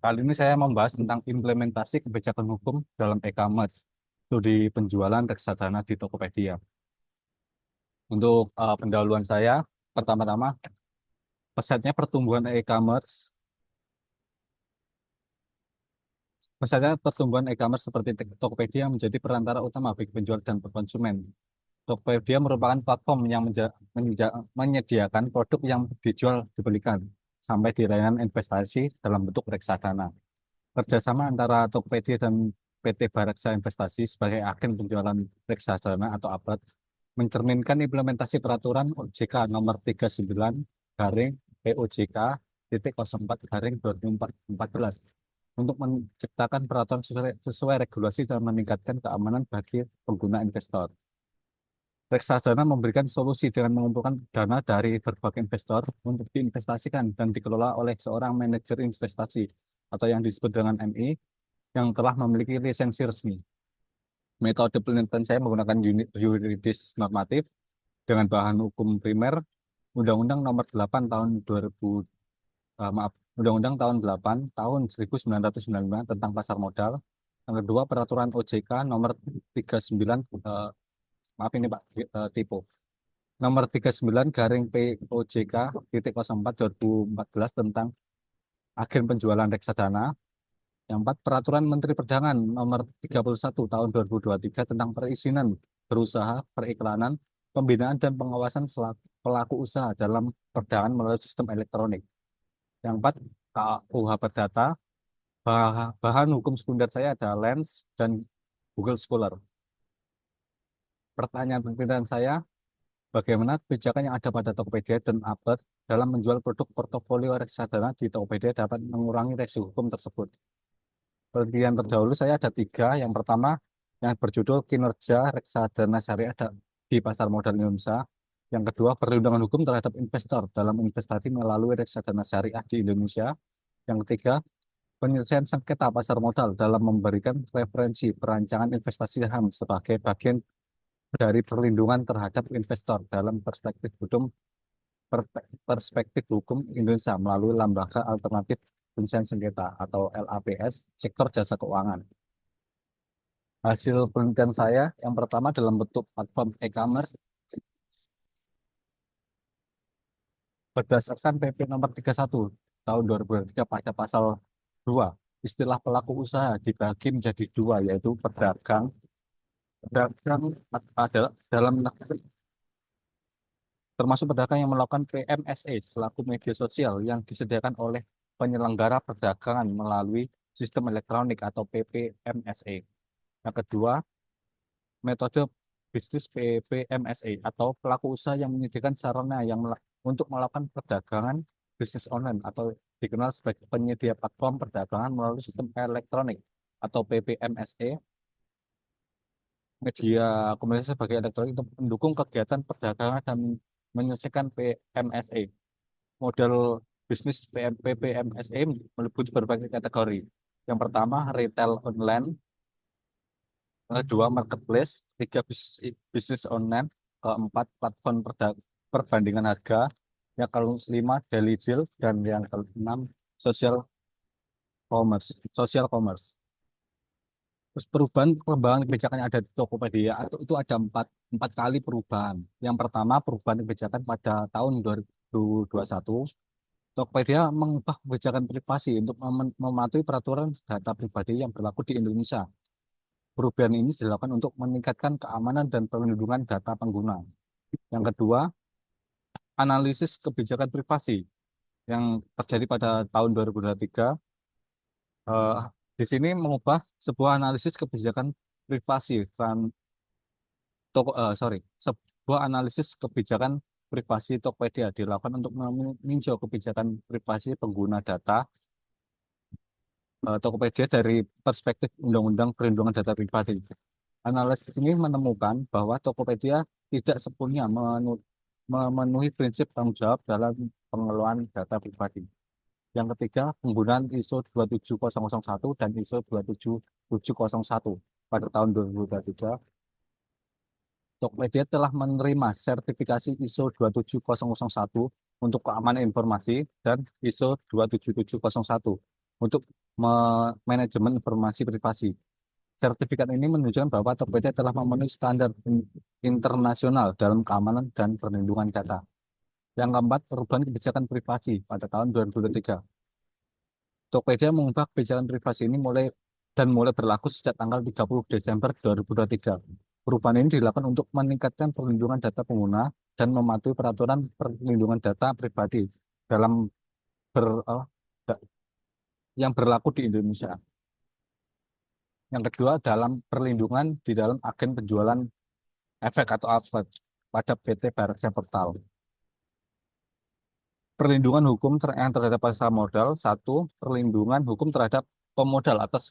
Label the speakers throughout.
Speaker 1: Kali ini saya membahas tentang implementasi kebijakan hukum dalam e-commerce, studi penjualan reksadana di Tokopedia. Untuk pendahuluan saya, pertama-tama, pesatnya pertumbuhan e-commerce seperti Tokopedia menjadi perantara utama bagi penjual dan konsumen. Tokopedia merupakan platform yang menyediakan produk yang dijual dibelikan sampai di layanan investasi dalam bentuk reksadana. Kerjasama antara Tokopedia dan PT Bareksa Investasi sebagai agen penjualan reksadana atau APRAD mencerminkan implementasi peraturan OJK nomor 39 garing POJK titik 04 garing 2014 untuk menciptakan peraturan sesuai regulasi dan meningkatkan keamanan bagi pengguna investor. Reksadana memberikan solusi dengan mengumpulkan dana dari berbagai investor untuk diinvestasikan dan dikelola oleh seorang manajer investasi atau yang disebut dengan MI yang telah memiliki lisensi resmi. Metode penelitian saya menggunakan unit yuridis normatif dengan bahan hukum primer Undang-Undang Nomor 8 tahun 2000, maaf, Undang-Undang tahun 8 tahun 1995 tentang pasar modal. Yang kedua, Peraturan OJK Nomor 39, maaf ini Pak, tipe. Nomor 39 garing POJK titik 04 2014 tentang agen penjualan reksadana. Yang empat, Peraturan Menteri Perdagangan Nomor 31 Tahun 2023 tentang perizinan berusaha, periklanan, pembinaan dan pengawasan pelaku usaha dalam perdagangan melalui sistem elektronik. Yang empat, KUH Perdata. Bahan hukum sekunder saya ada Lens dan Google Scholar. Pertanyaan penelitian saya, bagaimana kebijakan yang ada pada Tokopedia dan Upwork dalam menjual produk portofolio reksadana di Tokopedia dapat mengurangi resiko hukum tersebut? Penelitian terdahulu saya ada tiga. Yang pertama, yang berjudul Kinerja Reksadana Syariah di Pasar Modal Indonesia. Yang kedua, perlindungan hukum terhadap investor dalam investasi melalui reksadana syariah di Indonesia. Yang ketiga, penyelesaian sengketa pasar modal dalam memberikan referensi perancangan investasi saham sebagai bagian dari perlindungan terhadap investor dalam perspektif hukum Indonesia melalui Lembaga Alternatif Penyelesaian Sengketa atau LAPS sektor jasa keuangan. Hasil penelitian saya yang pertama dalam bentuk platform e-commerce berdasarkan PP nomor 31 tahun 2023 pada pasal 2, istilah pelaku usaha dibagi menjadi dua, yaitu pedagang. Pedagang adalah dalam termasuk pedagang yang melakukan PMSE selaku media sosial yang disediakan oleh penyelenggara perdagangan melalui sistem elektronik atau PPMSE. Yang kedua, metode bisnis PPMSE atau pelaku usaha yang menyediakan sarana untuk melakukan perdagangan bisnis online atau dikenal sebagai penyedia platform perdagangan melalui sistem elektronik atau PPMSE, media komunikasi sebagai elektronik untuk mendukung kegiatan perdagangan dan menyelesaikan PMSE. Model bisnis PPMSE meliputi berbagai kategori. Yang pertama, retail online. Yang kedua, marketplace. Tiga, bisnis online. Keempat, platform perbandingan harga. Yang kelima, daily deal. Dan yang keenam, social commerce. Terus perubahan kebijakan yang ada di Tokopedia itu ada empat kali perubahan. Yang pertama, perubahan kebijakan pada tahun 2021. Tokopedia mengubah kebijakan privasi untuk mematuhi peraturan data pribadi yang berlaku di Indonesia. Perubahan ini dilakukan untuk meningkatkan keamanan dan perlindungan data pengguna. Yang kedua, analisis kebijakan privasi yang terjadi pada tahun 2023. Eh, di sini mengubah sebuah analisis kebijakan privasi sebuah analisis kebijakan privasi Tokopedia dilakukan untuk meninjau kebijakan privasi pengguna data Tokopedia dari perspektif Undang-Undang Perlindungan Data Pribadi. Analisis ini menemukan bahwa Tokopedia tidak sepenuhnya memenuhi prinsip tanggung jawab dalam pengelolaan data pribadi. Yang ketiga, penggunaan ISO 27001 dan ISO 27701 pada tahun 2023. Tokopedia telah menerima sertifikasi ISO 27001 untuk keamanan informasi dan ISO 27701 untuk manajemen informasi privasi. Sertifikat ini menunjukkan bahwa Tokopedia telah memenuhi standar internasional dalam keamanan dan perlindungan data. Yang keempat, perubahan kebijakan privasi pada tahun 2023. Tokopedia mengubah kebijakan privasi ini mulai berlaku sejak tanggal 30 Desember 2023. Perubahan ini dilakukan untuk meningkatkan perlindungan data pengguna dan mematuhi peraturan perlindungan data pribadi dalam ber, eh, da- yang berlaku di Indonesia. Yang kedua, dalam perlindungan di dalam agen penjualan efek atau outlet pada PT Bareksa Portal. Perlindungan hukum yang terhadap pasar modal. Satu, perlindungan hukum terhadap pemodal atas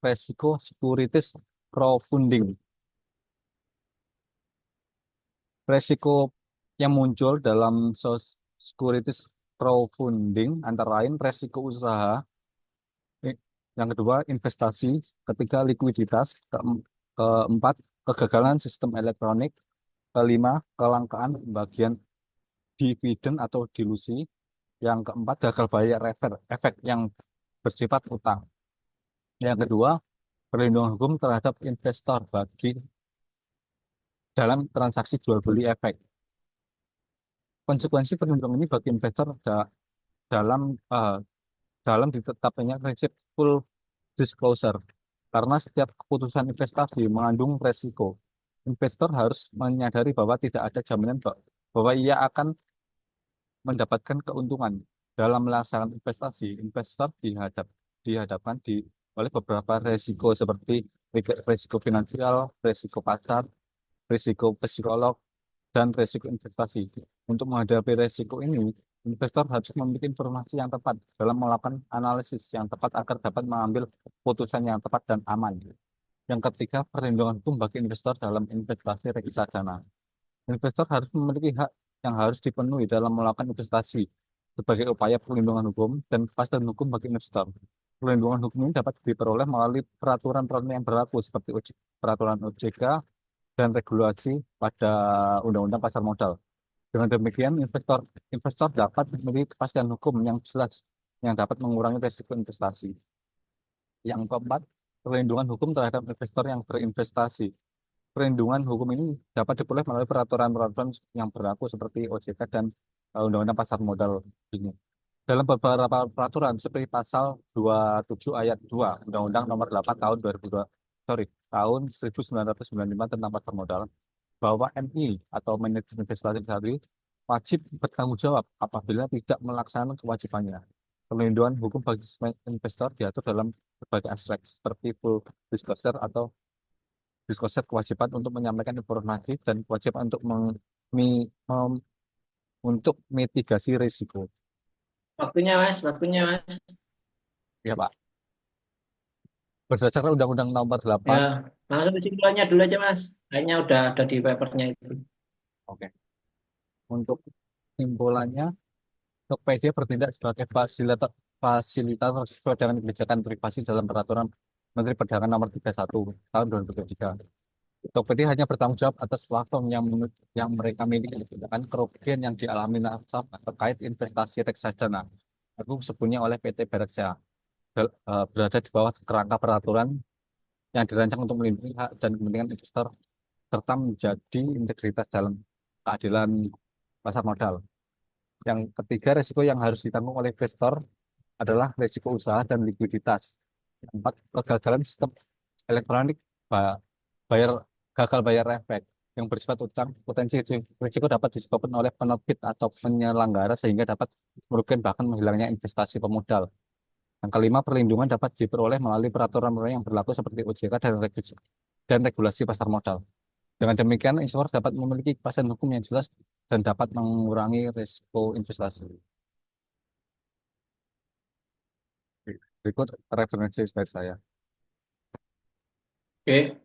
Speaker 1: resiko securities crowdfunding. Resiko yang muncul dalam securities crowdfunding antara lain resiko usaha, eh, yang kedua investasi, ketiga likuiditas, keempat kegagalan sistem elektronik, kelima kelangkaan bagian dividen atau dilusi, yang keempat gagal bayar efek yang bersifat utang. Yang kedua, perlindungan hukum terhadap investor dalam transaksi jual beli efek. Konsekuensi perlindungan ini bagi investor dalam eh, dalam ditetapkannya prinsip full disclosure. Karena setiap keputusan investasi mengandung resiko. Investor harus menyadari bahwa tidak ada jaminan bahwa ia akan mendapatkan keuntungan. Dalam melaksanakan investasi, investor dihadapkan oleh beberapa resiko seperti resiko finansial, resiko pasar, risiko psikolog, dan risiko investasi. Untuk menghadapi risiko ini, investor harus memiliki informasi yang tepat dalam melakukan analisis yang tepat agar dapat mengambil keputusan yang tepat dan aman. Yang ketiga, perlindungan hukum bagi investor dalam investasi reksadana. Investor harus memiliki hak yang harus dipenuhi dalam melakukan investasi sebagai upaya perlindungan hukum dan kepastian hukum bagi investor. Perlindungan hukum ini dapat diperoleh melalui peraturan-peraturan yang berlaku seperti peraturan OJK dan regulasi pada Undang-Undang Pasar Modal. Dengan demikian, investor dapat memiliki kepastian hukum yang jelas yang dapat mengurangi risiko investasi. Yang keempat, perlindungan hukum terhadap investor yang berinvestasi. Perlindungan hukum ini dapat diperoleh melalui peraturan-peraturan yang berlaku seperti OJK dan Undang-Undang Pasar Modal ini. Dalam beberapa peraturan seperti pasal 27 ayat 2 Undang-Undang Nomor 8 tahun 2002, tahun 1995 tentang pasar modal, bahwa MI atau manajer investasi tadi wajib bertanggung jawab apabila tidak melaksanakan kewajibannya. Perlindungan hukum bagi investor diatur dalam berbagai aspek seperti full disclosure atau disclosure kewajiban untuk menyampaikan informasi dan kewajiban untuk untuk mitigasi risiko.
Speaker 2: Waktunya Mas, waktunya Mas.
Speaker 1: Ya, Pak. Berdasarkan Undang-Undang Nomor 8,
Speaker 2: Ya, langsung kesimpulannya dulu aja Mas. Kayaknya udah ada di papernya itu.
Speaker 1: oke. Untuk simpulannya, Tokopedia bertindak sebagai fasilitator sesuai dengan kebijakan privasi dalam Peraturan Menteri Perdagangan Nomor 31 tahun 2023. Tokopedia hanya bertanggung jawab atas platform yang mereka miliki, sedangkan kerugian yang dialami nasabah terkait investasi reksadana itu sebenarnya oleh PT Bareksa berada di bawah kerangka peraturan yang dirancang untuk melindungi hak dan kepentingan investor serta menjadi integritas dalam keadilan pasar modal. Yang ketiga, risiko yang harus ditanggung oleh investor adalah risiko usaha dan likuiditas. Yang keempat, kegagalan sistem elektronik ba- bayar gagal bayar efek yang bersifat utang. Potensi risiko dapat disebabkan oleh penerbit atau penyelenggara sehingga dapat merugikan bahkan menghilangnya investasi pemodal. Yang kelima, perlindungan dapat diperoleh melalui peraturan-peraturan yang berlaku seperti OJK dan regulasi pasar modal. Dengan demikian, investor dapat memiliki kepastian hukum yang jelas dan dapat mengurangi risiko investasi. Berikut referensi dari saya.
Speaker 2: Oke,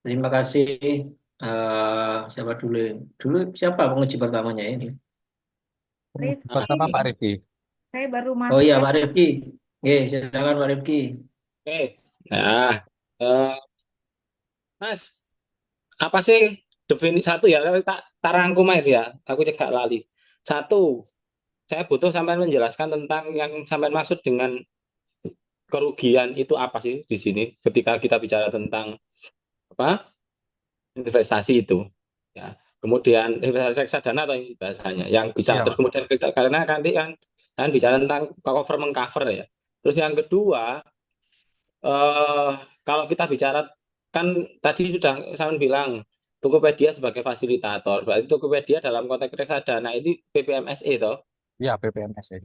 Speaker 2: terima kasih. Siapa dulu? Dulu siapa penguji pertamanya ini?
Speaker 1: Pertama
Speaker 3: Rifki,
Speaker 1: Pak Rifki.
Speaker 3: saya baru
Speaker 2: Oh
Speaker 3: masuk
Speaker 2: iya,
Speaker 3: ya.
Speaker 2: Pak Rifki. Oke, silakan Pak Rifki.
Speaker 4: Oke, nah, eh, Mas, apa sih definisi satu ya? Tak tak rangkum aja ya. Aku cek gak lali. Satu, saya butuh sampai menjelaskan tentang yang sampai maksud dengan kerugian itu apa sih di sini ketika kita bicara tentang apa investasi itu ya. Kemudian investasi reksadana atau ini bahasanya yang bisa
Speaker 1: Iya,
Speaker 4: terus
Speaker 1: Pak.
Speaker 4: kemudian kita karena nanti kan bicara tentang cover mengcover ya. Terus yang kedua eh, kalau kita bicara kan tadi sudah saya bilang Tokopedia sebagai fasilitator, berarti Tokopedia dalam konteks reksadana ini PPMSE toh.
Speaker 1: Iya, PPMS ya.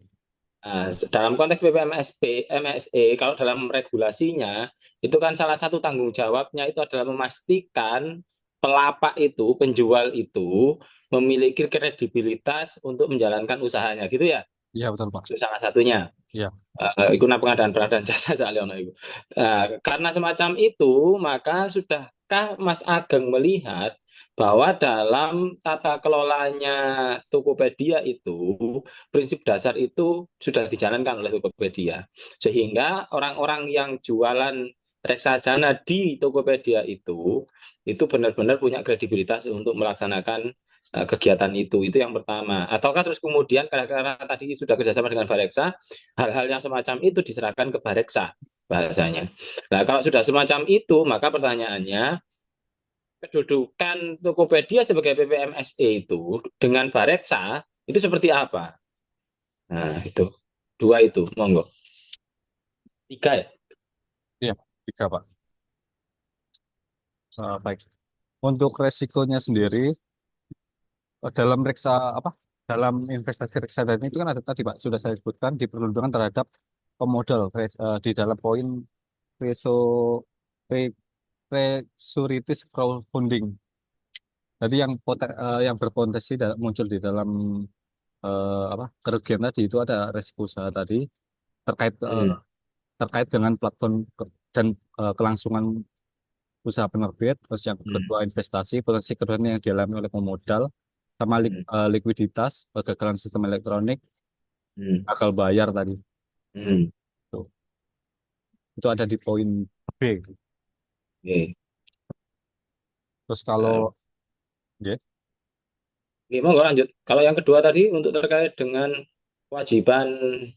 Speaker 4: Nah, dalam konteks BPMSP, MSE, kalau dalam regulasinya, itu kan salah satu tanggung jawabnya itu adalah memastikan pelapak itu, penjual itu, memiliki kredibilitas untuk menjalankan usahanya, gitu ya?
Speaker 1: Iya, betul, Pak.
Speaker 4: Itu salah satunya.
Speaker 1: Iya,
Speaker 4: Itu pengadaan barang dan jasa soalnya ono iku. Karena semacam itu, maka sudahkah Mas Ageng melihat bahwa dalam tata kelolanya Tokopedia itu prinsip dasar itu sudah dijalankan oleh Tokopedia, sehingga orang-orang yang jualan reksadana di Tokopedia itu benar-benar punya kredibilitas untuk melaksanakan kegiatan itu yang pertama. Ataukah terus kemudian karena tadi sudah kerjasama dengan Bareksa, hal-hal yang semacam itu diserahkan ke Bareksa bahasanya. Nah, kalau sudah semacam itu, maka pertanyaannya, kedudukan Tokopedia sebagai PPMSE itu dengan Bareksa itu seperti apa? Nah, itu. Dua itu, monggo. Tiga ya?
Speaker 1: iya, tiga, Pak. Baik. Untuk resikonya sendiri, dalam reksa apa? Dalam investasi reksadana itu kan ada tadi, Pak, sudah saya sebutkan diperlindungan terhadap pemodal di dalam poin reso re, securities crowdfunding. Jadi yang berpotensi muncul di dalam apa kerugian tadi itu ada resiko usaha tadi terkait
Speaker 4: Hmm,
Speaker 1: terkait dengan platform dan kelangsungan usaha penerbit. Terus yang
Speaker 4: hmm,
Speaker 1: kedua investasi, potensi kerugian yang dialami oleh pemodal, sama
Speaker 4: hmm,
Speaker 1: likuiditas, kegagalan sistem elektronik,
Speaker 4: hmm,
Speaker 1: gagal bayar tadi.
Speaker 4: hmm.
Speaker 1: Tuh. Itu ada di poin B.
Speaker 4: Oke.
Speaker 1: Terus kalau
Speaker 4: Nah,
Speaker 1: ya,
Speaker 4: ini monggo lanjut. Kalau yang kedua tadi untuk terkait dengan kewajiban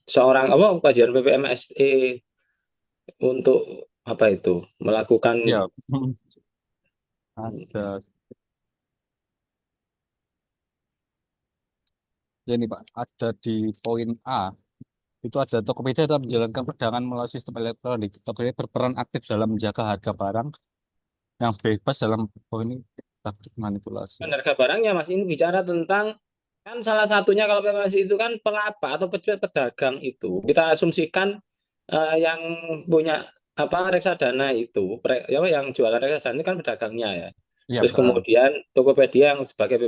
Speaker 4: seorang apa kewajiban PPMSE untuk apa itu melakukan
Speaker 1: ya ada ya ini Pak, ada di poin A. Itu ada Tokopedia dalam menjalankan perdagangan melalui sistem elektronik. Tokopedia berperan aktif dalam menjaga harga barang yang bebas dalam ini taktik manipulasi.
Speaker 4: harga barangnya Mas ini bicara tentang kan salah satunya kalau PPMSE itu kan pelapa atau pedagang itu kita asumsikan yang punya apa reksadana itu ya, yang jualan reksadana ini kan pedagangnya ya.
Speaker 1: Iya,
Speaker 4: Terus
Speaker 1: betul.
Speaker 4: kemudian Tokopedia yang sebagai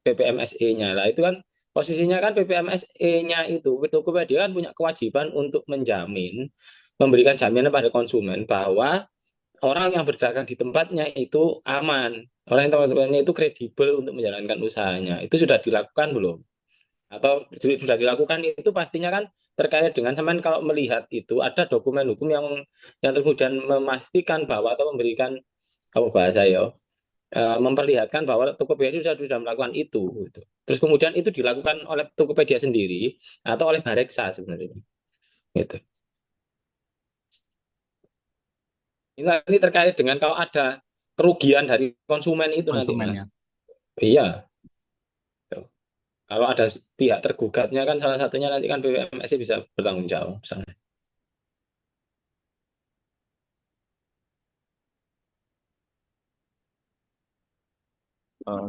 Speaker 4: PPMSE-nya lah itu kan posisinya kan PPMSE-nya itu Tokopedia kan punya kewajiban untuk menjamin memberikan jaminan pada konsumen bahwa orang yang berdagang di tempatnya itu aman, orang yang tempatnya itu kredibel untuk menjalankan usahanya. Itu sudah dilakukan belum? Atau sudah dilakukan itu pastinya kan terkait dengan teman kalau melihat itu ada dokumen hukum yang kemudian memastikan bahwa atau memberikan apa bahasa ya memperlihatkan bahwa Tokopedia sudah melakukan itu gitu. Terus kemudian itu dilakukan oleh Tokopedia sendiri atau oleh Bareksa sebenarnya gitu. Ini terkait dengan kalau ada kerugian dari konsumen itu nanti Mas.
Speaker 1: Konsumennya.
Speaker 4: Iya. Kalau ada pihak tergugatnya kan salah satunya nanti kan BWMSI bisa bertanggung jawab misalnya.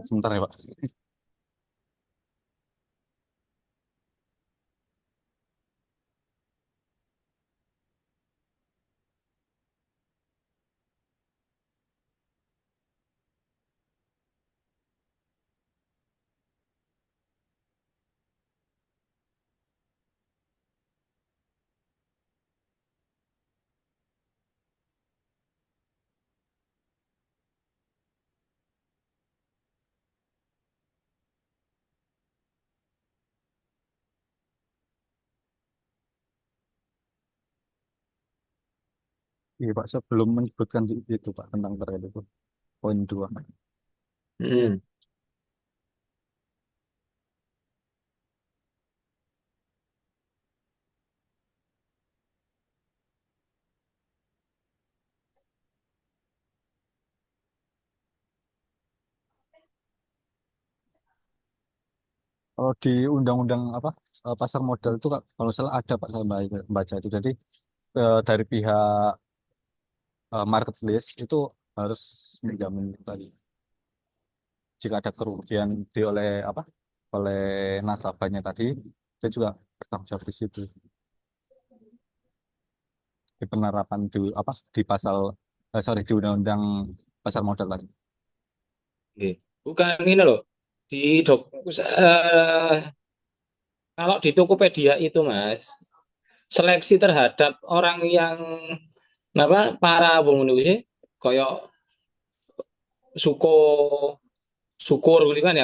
Speaker 1: Sebentar ya, Pak. Iya, Pak, sebelum menyebutkan itu, Pak, tentang terkait itu. Poin 2.
Speaker 4: Hmm.
Speaker 1: kalau di undang-undang apa pasar modal itu Kak, kalau salah ada Pak saya baca itu. Jadi dari pihak marketplace itu harus menjamin tadi jika ada kerugian oleh apa oleh nasabahnya tadi dia juga bertanggung jawab di situ di penerapan di apa di pasal sorry di undang-undang pasar modal tadi.
Speaker 4: Nggih. Bukan ini loh. Di dok, kalau di Tokopedia itu Mas, seleksi terhadap orang yang apa para penghuni sih koyo suko syukur gitu kan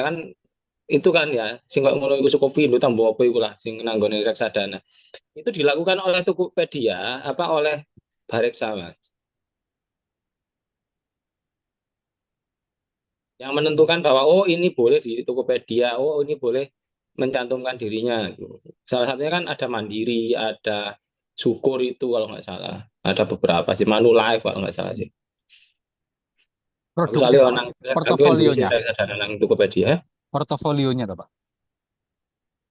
Speaker 4: itu kan ya sing koyo ngono iku suko pindo tambah apa iku lah sing nanggone reksadana. Itu dilakukan oleh Tokopedia apa oleh Bareksa Mas. Yang menentukan bahwa oh ini boleh di Tokopedia, oh ini boleh mencantumkan dirinya. Salah satunya kan ada Mandiri, ada Syukur itu kalau nggak salah. Ada beberapa sih, Manulife kalau nggak salah sih. Aku
Speaker 1: Produknya
Speaker 4: soalnya
Speaker 1: Pak,
Speaker 4: aku yang dulu sih
Speaker 1: portofolionya
Speaker 4: reksadana nang Tokopedia.
Speaker 1: portofolionya tuh Pak.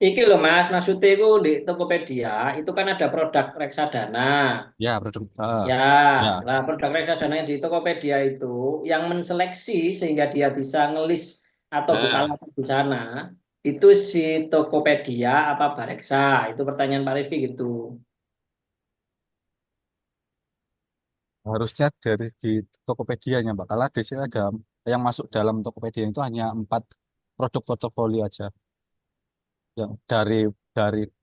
Speaker 2: Iki loh Mas, maksudnya itu di Tokopedia itu kan ada produk reksadana.
Speaker 1: Ya produk
Speaker 2: Ya,
Speaker 1: ya
Speaker 2: lah produk reksadana yang di Tokopedia itu yang menseleksi sehingga dia bisa ngelis atau
Speaker 4: Nah,
Speaker 2: bukalapak di sana itu si Tokopedia apa Bareksa? Itu pertanyaan Pak Rifki gitu.
Speaker 1: harusnya dari di Tokopedia-nya Pak. Kalau di sini ada yang masuk dalam Tokopedia itu hanya 4 produk portofolio aja. Yang dari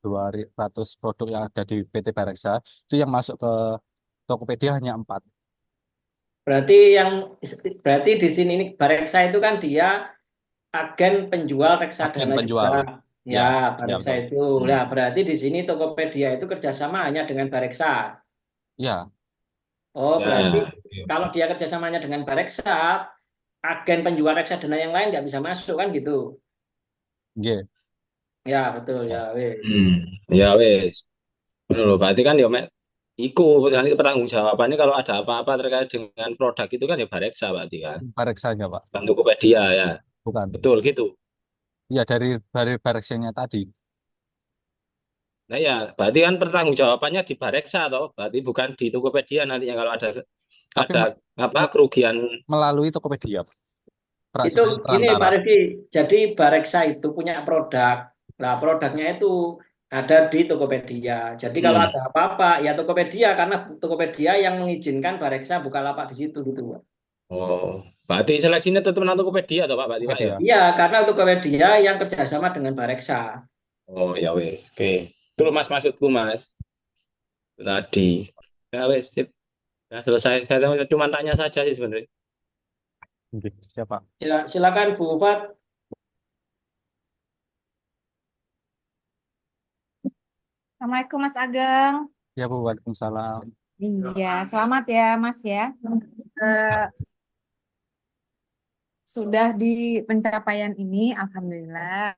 Speaker 1: 200 produk yang ada di PT Bareksa itu yang masuk ke Tokopedia hanya 4
Speaker 2: Berarti yang berarti di sini ini Bareksa itu kan dia agen penjual
Speaker 1: agen
Speaker 2: reksadana juga.
Speaker 1: penjual.
Speaker 2: Ya,
Speaker 1: Ya, ya
Speaker 2: Bareksa
Speaker 1: betul.
Speaker 2: itu.
Speaker 4: hmm.
Speaker 2: Nah, berarti di sini Tokopedia itu kerjasama hanya dengan Bareksa.
Speaker 1: Ya,
Speaker 2: Oh, berarti
Speaker 4: Ya, oke,
Speaker 2: kalau
Speaker 4: oke.
Speaker 2: dia kerjasamanya dengan Bareksa, agen penjual reksadana yang lain nggak bisa masuk kan gitu.
Speaker 1: nggih.
Speaker 2: Ya, betul ya,
Speaker 1: Ya.
Speaker 2: wes.
Speaker 4: Hmm. Ya wes. Bener loh, berarti kan ya Mek, iku nanti pertanggungjawabannya kalau ada apa-apa terkait dengan produk itu kan ya Bareksa berarti kan.
Speaker 1: Bareksanya Pak,
Speaker 4: Bukan Tokopedia ya.
Speaker 1: bukan.
Speaker 4: Betul gitu.
Speaker 1: Ya dari Bareksanya tadi.
Speaker 4: Nah ya, berarti kan pertanggungjawabannya di Bareksa toh, berarti bukan di Tokopedia nantinya kalau
Speaker 1: Tapi
Speaker 4: ada apa kerugian.
Speaker 1: melalui Tokopedia, Pak.
Speaker 2: Itu
Speaker 1: Sebagai
Speaker 2: gini
Speaker 1: perantara.
Speaker 2: Pak Rifki, jadi Bareksa itu punya produk. Nah, produknya itu ada di Tokopedia. Jadi kalau
Speaker 4: Hmm.
Speaker 2: ada apa-apa, ya Tokopedia karena Tokopedia yang mengizinkan Bareksa buka lapak di situ gitu, Pak.
Speaker 4: Oh, berarti seleksinya tetap nang Tokopedia toh Pak, berarti Pak ya.
Speaker 1: Tokopedia.
Speaker 2: Iya, karena Tokopedia yang kerjasama dengan Bareksa.
Speaker 4: Oh ya wes, oke. Itu loh, Mas maksudku Mas tadi. Ya wes, sip. Ya, selesai. Saya cuma tanya saja sih sebenarnya.
Speaker 1: Nggih, siapa?
Speaker 2: Ya, silakan Bu Fat.
Speaker 3: Assalamualaikum Mas Ageng.
Speaker 1: Ya Bu, Waalaikumsalam.
Speaker 3: Iya, selamat ya Mas ya. Eh, sudah di pencapaian ini, Alhamdulillah.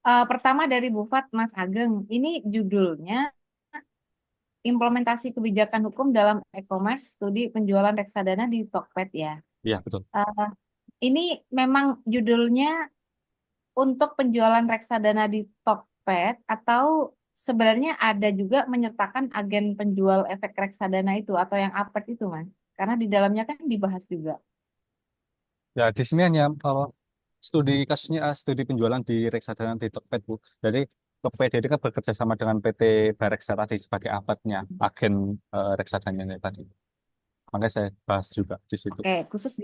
Speaker 3: Pertama dari Bufat Mas Ageng, ini judulnya Implementasi Kebijakan Hukum dalam E-commerce Studi Penjualan Reksadana di Tokped ya.
Speaker 1: Iya, betul.
Speaker 3: Eh, ini memang judulnya untuk penjualan reksadana di Tokped atau sebenarnya ada juga menyertakan agen penjual efek reksadana itu atau yang APET itu Mas? Karena di dalamnya kan dibahas juga.
Speaker 1: Ya, di sini hanya kalau studi kasusnya studi penjualan di reksadana di Tokped, Bu. Jadi Tokped ini kan bekerja sama dengan PT Bareksa tadi sebagai abatnya, agen reksadana tadi. Makanya saya bahas juga di situ.
Speaker 3: Oke, khusus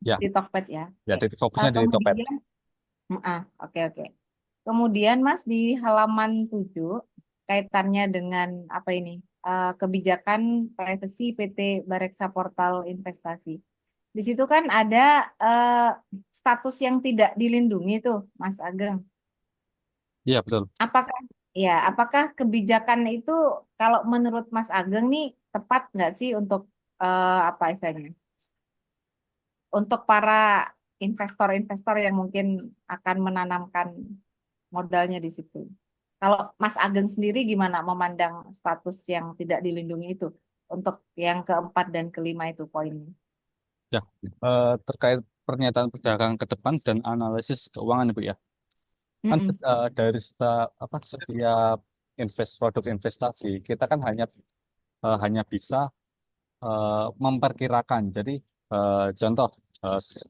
Speaker 1: Ya,
Speaker 3: di Tokped ya.
Speaker 1: ya,
Speaker 3: Oke.
Speaker 1: jadi fokusnya di Tokped.
Speaker 3: Kemudian, oke oke. Kemudian Mas di halaman 7 kaitannya dengan apa ini? Kebijakan privasi PT Bareksa Portal Investasi. Di situ kan ada eh, status yang tidak dilindungi tuh, Mas Ageng.
Speaker 1: Iya, betul.
Speaker 3: Apakah apakah kebijakan itu kalau menurut Mas Ageng nih tepat nggak sih untuk apa istilahnya? Untuk para investor-investor yang mungkin akan menanamkan modalnya di situ. Kalau Mas Ageng sendiri gimana memandang status yang tidak dilindungi itu untuk yang keempat dan kelima itu poinnya?
Speaker 1: Ya, terkait pernyataan perdagangan ke depan dan analisis keuangan, Bu ya. Kan
Speaker 3: Mm-mm.
Speaker 1: dari setiap produk investasi kita kan hanya bisa memperkirakan. Jadi contoh eh, s-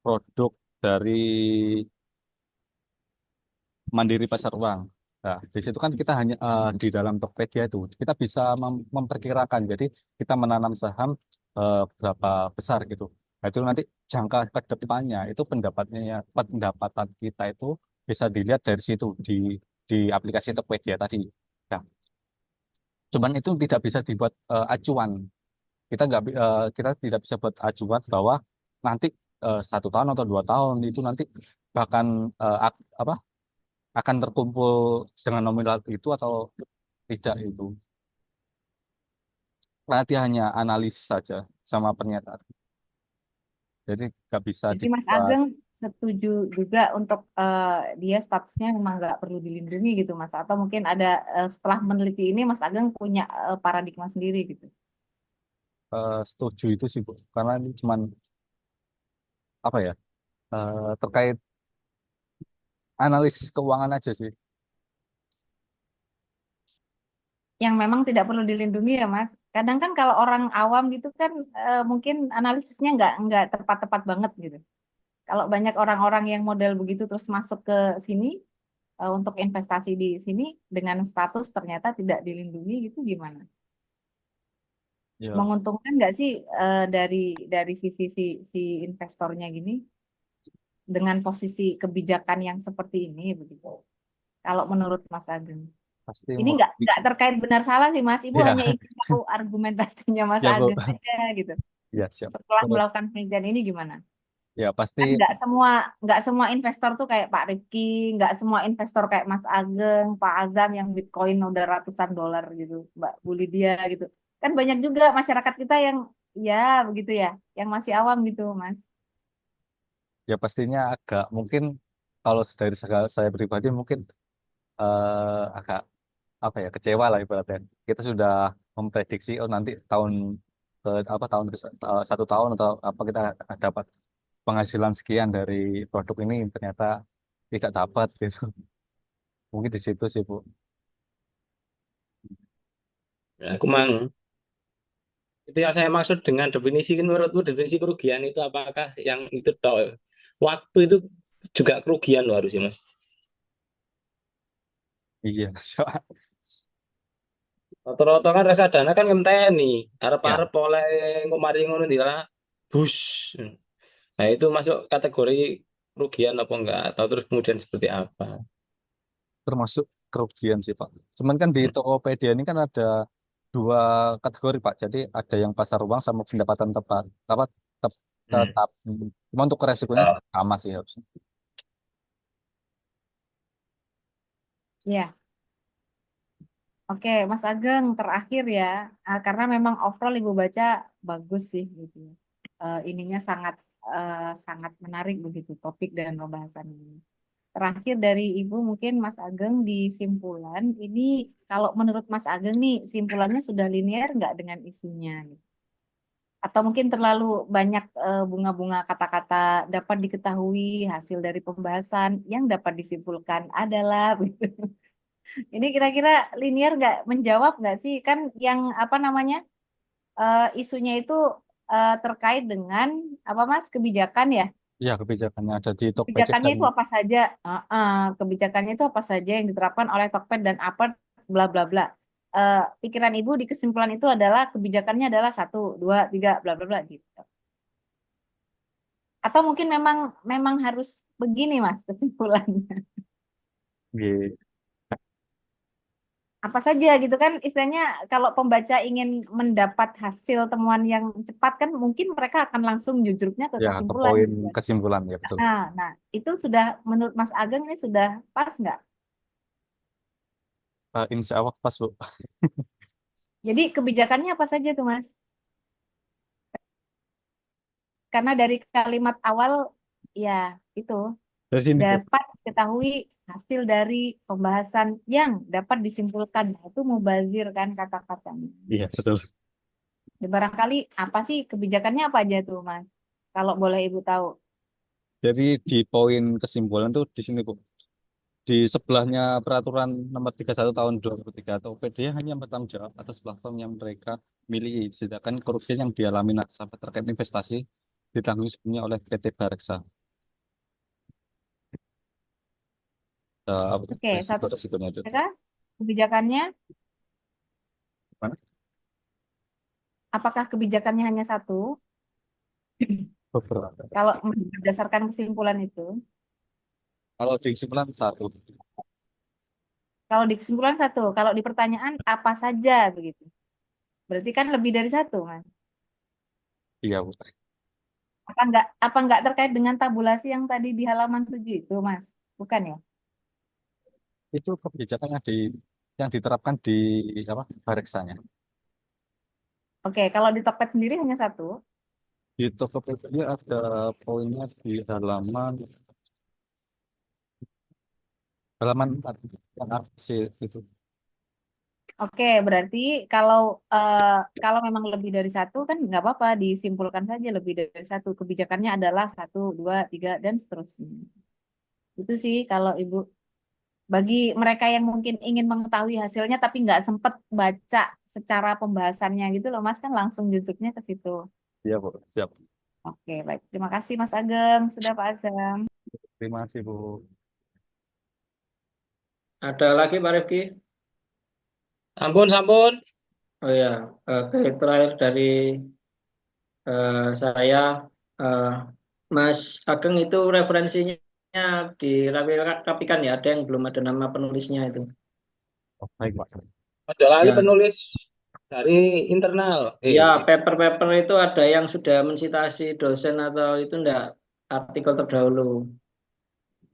Speaker 1: produk dari Mandiri Pasar Uang. Nah, di situ kan kita hanya di dalam Tokopedia itu kita bisa memperkirakan. Jadi kita menanam saham berapa besar gitu. Nah, itu nanti jangka ke depannya itu pendapatan kita itu bisa dilihat dari situ di aplikasi Tokopedia tadi. Nah, cuman itu tidak bisa dibuat acuan. Kita tidak bisa buat acuan bahwa nanti 1 tahun atau 2 tahun itu nanti bahkan apa akan terkumpul dengan nominal itu atau tidak itu. Karena dia hanya analisis saja sama pernyataan. Jadi nggak bisa
Speaker 3: Jadi Mas
Speaker 1: dibuat.
Speaker 3: Ageng setuju juga untuk dia statusnya memang nggak perlu dilindungi gitu Mas. Atau mungkin ada setelah meneliti ini Mas Ageng punya paradigma sendiri gitu.
Speaker 1: Setuju itu sih Bu. Karena ini cuman apa ya terkait analisis keuangan aja sih.
Speaker 3: Yang memang tidak perlu dilindungi ya Mas. Kadang kan kalau orang awam gitu kan mungkin analisisnya nggak tepat-tepat banget gitu. Kalau banyak orang-orang yang model begitu terus masuk ke sini untuk investasi di sini dengan status ternyata tidak dilindungi gitu gimana?
Speaker 1: Ya,
Speaker 3: Menguntungkan nggak sih dari sisi si investornya gini dengan posisi kebijakan yang seperti ini begitu? Kalau menurut Mas Ageng,
Speaker 1: pasti
Speaker 3: ini
Speaker 1: mau.
Speaker 3: nggak terkait benar salah sih Mas. Ibu hanya
Speaker 1: Ya,
Speaker 3: ingin tahu argumentasinya Mas
Speaker 1: ya Bu.
Speaker 3: Ageng aja gitu.
Speaker 1: Ya, siap.
Speaker 3: Setelah
Speaker 1: Terus
Speaker 3: melakukan penelitian ini gimana?
Speaker 1: ya pasti
Speaker 3: Kan nggak semua investor tuh kayak Pak Rifki, nggak semua investor kayak Mas Ageng, Pak Azam yang Bitcoin udah ratusan dolar gitu, Mbak Bu Lydia gitu. Kan banyak juga masyarakat kita yang ya begitu ya, yang masih awam gitu, Mas.
Speaker 1: ya pastinya agak mungkin kalau dari saya pribadi mungkin agak apa ya kecewa lah ibaratnya. Kita sudah memprediksi oh nanti tahun ke apa tahun ke 1 tahun atau apa kita dapat penghasilan sekian dari produk ini ternyata tidak dapat gitu. Mungkin di situ sih Bu.
Speaker 4: Ya, aku mang itu yang saya maksud dengan definisi, kan menurutmu definisi kerugian itu apakah yang itu toh? Waktu itu juga kerugian loh harusnya Mas.
Speaker 1: Iya,
Speaker 4: Rata-rata kan reksadana kan ngenteni,
Speaker 1: ya
Speaker 4: arep-arep oleh engko mari ngono ndila bus. Nah, itu masuk kategori kerugian apa enggak? Atau terus kemudian seperti apa?
Speaker 1: termasuk kerugian sih Pak. Cuman kan di Tokopedia ini kan ada 2 kategori Pak. Jadi ada yang pasar uang sama pendapatan tepat, apa
Speaker 4: Hmm.
Speaker 1: tetap. Cuma untuk resikonya
Speaker 4: Oh,
Speaker 1: sama sih harusnya.
Speaker 3: Ya, oke, Mas Ageng terakhir ya, karena memang overall Ibu baca bagus sih gitu. Ininya sangat sangat menarik begitu topik dan pembahasan ini. Terakhir dari Ibu mungkin Mas Ageng di simpulan ini kalau menurut Mas Ageng nih simpulannya sudah linear nggak dengan isunya gitu? Atau mungkin terlalu banyak bunga-bunga kata-kata dapat diketahui hasil dari pembahasan yang dapat disimpulkan adalah gitu. Ini kira-kira linear nggak menjawab nggak sih kan yang apa namanya isunya itu terkait dengan apa Mas kebijakan ya?
Speaker 1: Ya, kebijakannya ada di Tokopedia
Speaker 3: Kebijakannya
Speaker 1: dan
Speaker 3: itu apa saja? Kebijakannya itu apa saja yang diterapkan oleh Tokped dan Apert, bla bla bla. Pikiran Ibu di kesimpulan itu adalah kebijakannya adalah satu, dua, tiga, bla bla bla gitu. Atau mungkin memang memang harus begini Mas kesimpulannya.
Speaker 1: G.
Speaker 3: Apa saja gitu kan istilahnya kalau pembaca ingin mendapat hasil temuan yang cepat kan mungkin mereka akan langsung jujurnya ke
Speaker 1: Ya, ke
Speaker 3: kesimpulan
Speaker 1: poin
Speaker 3: gitu kan.
Speaker 1: kesimpulan ya betul.
Speaker 3: Nah, itu sudah menurut Mas Ageng ini sudah pas nggak?
Speaker 1: Insya Allah pas Bu.
Speaker 3: Jadi kebijakannya apa saja tuh Mas? Karena dari kalimat awal ya itu
Speaker 1: Dari sini Bu.
Speaker 3: dapat diketahui hasil dari pembahasan yang dapat disimpulkan. Nah, itu mubazir kan kata-katanya.
Speaker 1: Iya betul.
Speaker 3: Ya, barangkali apa sih kebijakannya apa aja tuh Mas? Kalau boleh Ibu tahu.
Speaker 1: Jadi di poin kesimpulan tuh di sini Bu. Di sebelahnya peraturan nomor 31 tahun 2003, Tokopedia hanya bertanggung jawab atas platform yang mereka miliki, sedangkan kerugian yang dialami nasabah terkait investasi ditanggung sepenuhnya oleh PT Bareksa. Apa
Speaker 3: Oke, satu
Speaker 1: resikonya itu?
Speaker 3: mereka kebijakannya,
Speaker 1: Gimana?
Speaker 3: apakah kebijakannya hanya satu?
Speaker 1: Beberapa.
Speaker 3: Kalau berdasarkan kesimpulan itu,
Speaker 1: Kalau di kesimpulan satu,
Speaker 3: kalau di kesimpulan satu, kalau di pertanyaan apa saja begitu. Berarti kan lebih dari satu, Mas.
Speaker 1: iya Bu.
Speaker 3: Apa enggak terkait dengan tabulasi yang tadi di halaman 7 itu, Mas? Bukan ya?
Speaker 1: Itu kebijakan yang diterapkan di apa Bareksanya.
Speaker 3: Oke, kalau di Tokped sendiri hanya satu.
Speaker 1: Di Tokopedia ada poinnya di halaman 4 yang ABC itu.
Speaker 3: Oke, berarti kalau eh, kalau memang lebih dari satu kan nggak apa-apa, disimpulkan saja lebih dari satu. Kebijakannya adalah satu, dua, tiga, dan seterusnya. Itu sih kalau Ibu. Bagi mereka yang mungkin ingin mengetahui hasilnya tapi nggak sempat baca secara pembahasannya gitu loh, Mas kan langsung jujurnya ke situ.
Speaker 1: Iya Bu, siap.
Speaker 3: Oke, baik. Terima kasih Mas Ageng. Sudah Pak Azam.
Speaker 1: Terima kasih Bu.
Speaker 2: Ada lagi Pak Rifki?
Speaker 4: Ampun, sampun.
Speaker 2: Oh ya, oke, terakhir dari saya, eh, Mas Ageng itu referensinya dirapikan ya, ada yang belum ada nama penulisnya itu.
Speaker 1: Oh, baik Pak.
Speaker 4: Ada lagi
Speaker 2: Ya,
Speaker 4: penulis dari internal.
Speaker 2: ya paper-paper itu ada yang sudah mensitasi dosen atau itu enggak artikel terdahulu.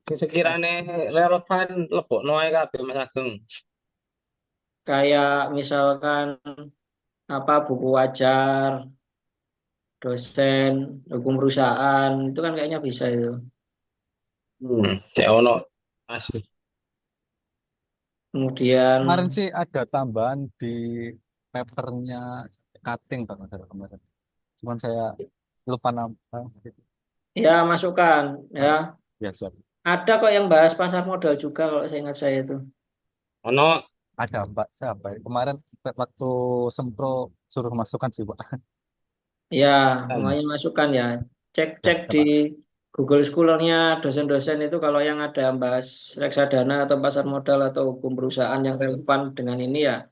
Speaker 4: sekiranya relevan lebokno ae kabeh Mas Ageng.
Speaker 2: Kayak misalkan apa buku wajar, dosen, hukum perusahaan, itu kan kayaknya bisa itu.
Speaker 4: Kayak ono asli.
Speaker 2: Kemudian
Speaker 1: Kemarin sih ada tambahan di papernya cutting Pak Mas, ada kemarin. Cuman saya lupa nama. Gitu.
Speaker 2: ya masukkan ya.
Speaker 1: Ah, ya siap.
Speaker 2: Ada kok yang bahas pasar modal juga kalau saya ingat saya itu.
Speaker 4: Ono
Speaker 1: Ada Mbak, siapa ya? Kemarin waktu sempro suruh masukkan sih Pak.
Speaker 2: Ya,
Speaker 4: kan.
Speaker 2: semuanya masukkan ya.
Speaker 1: Ya,
Speaker 2: Cek-cek di
Speaker 1: siapa?
Speaker 2: Google Scholar-nya dosen-dosen itu kalau yang ada bahas reksadana atau pasar modal atau hukum perusahaan yang relevan dengan ini ya,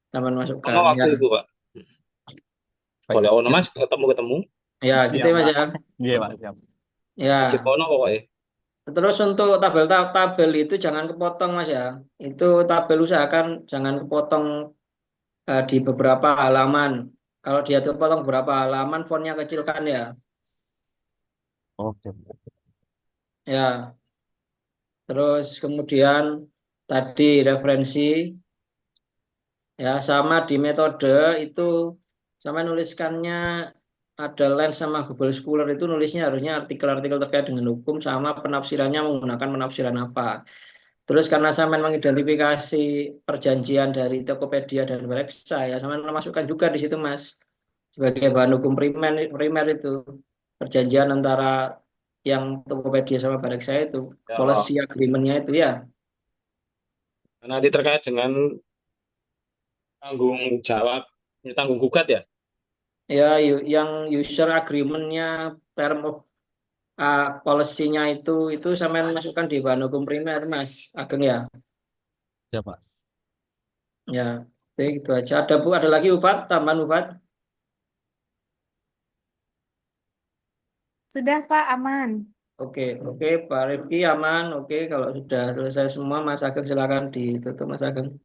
Speaker 2: teman
Speaker 4: Ono
Speaker 2: masukkan ya.
Speaker 4: waktu itu, Pak.
Speaker 1: Baik,
Speaker 4: Boleh ono
Speaker 1: siap.
Speaker 4: Mas ketemu-ketemu.
Speaker 2: Ya, gitu
Speaker 1: Iya
Speaker 2: ya Mas
Speaker 1: Pak.
Speaker 2: ya.
Speaker 1: Iya Pak, siap.
Speaker 4: Wajib
Speaker 2: Ya.
Speaker 4: ono pokoknya.
Speaker 2: Terus untuk tabel-tabel itu jangan kepotong Mas ya. Itu tabel usahakan jangan kepotong di beberapa halaman. Kalau dia kepotong beberapa halaman, fontnya kecilkan ya.
Speaker 1: Oke.
Speaker 2: Ya. Terus kemudian tadi referensi ya sama di metode itu sama nuliskannya ada Lens sama Google Scholar itu nulisnya harusnya artikel-artikel terkait dengan hukum sama penafsirannya menggunakan penafsiran apa. Terus karena saya mengidentifikasi perjanjian dari Tokopedia dan Bareksa ya sama masukkan juga di situ Mas sebagai bahan hukum primer primer itu perjanjian antara yang Tokopedia sama Bareksa itu
Speaker 4: Ya,
Speaker 2: policy agreement-nya itu ya.
Speaker 4: nanti terkait dengan tanggung jawab, tanggung gugat ya.
Speaker 2: Ya, yang user agreement-nya, term of policy-nya itu sampai masukkan di bahan hukum primer, Mas Ageng ya.
Speaker 1: Siap Pak.
Speaker 2: Ya, oke, gitu aja. Ada Bu, ada lagi Upat, tambahan Upat.
Speaker 3: Sudah Pak, aman.
Speaker 2: Oke, oke, Pak Rifki aman. Oke, kalau sudah selesai semua, Mas Ageng silakan ditutup, Mas Ageng.